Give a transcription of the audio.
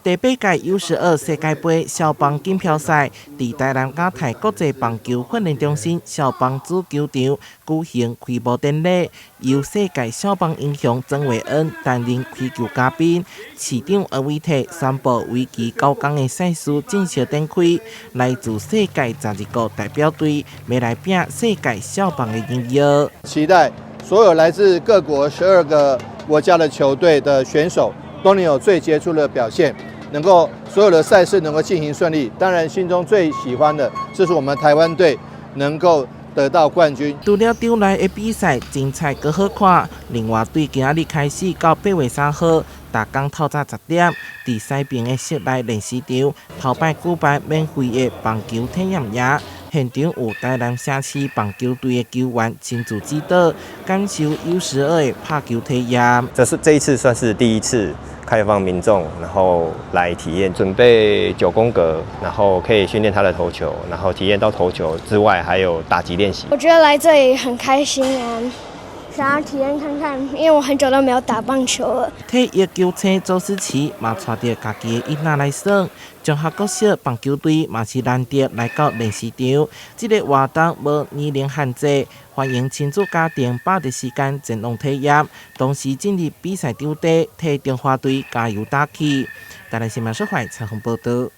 第8届U12世界杯小棒锦标赛伫台南亚太国际棒球训练中心小棒子球场举行开幕典礼，由世界小棒英雄曾伟恩担任开球嘉宾。市长黄伟綽宣布为期9天的赛事正式展开，来自世界12个代表队要来拼世界小棒的荣耀。期待所有来自各国12个国家的球队的选手都能有最杰出的表现。能够所有的赛事能够进行顺利，当然心中最喜欢的就是我们台湾队能够得到冠军。除了场内的比赛精彩搁好看，另外对今仔日开始到8月3号，逐天透早10点，伫西边的室内练习场头摆举办免费的棒球体验营。现场有台南城市棒球队的球员亲自指导，感受U12的拍球体验。这一次算是第一次开放民众，然后来体验，准备9宫格，然后可以训练他的投球，然后体验到投球之外，还有打击练习。我觉得来这里很开心啊，想要体验看看，因为我很久都没有打棒球了。体育球星周思琪嘛带着家己的囡仔来耍，中华国小棒球队嘛是难得来到练习场。这个活动无年龄限制，欢迎亲子家庭把握时间前往体验，同时进入比赛场地替中华队加油打气。台南新闻社会采访报道。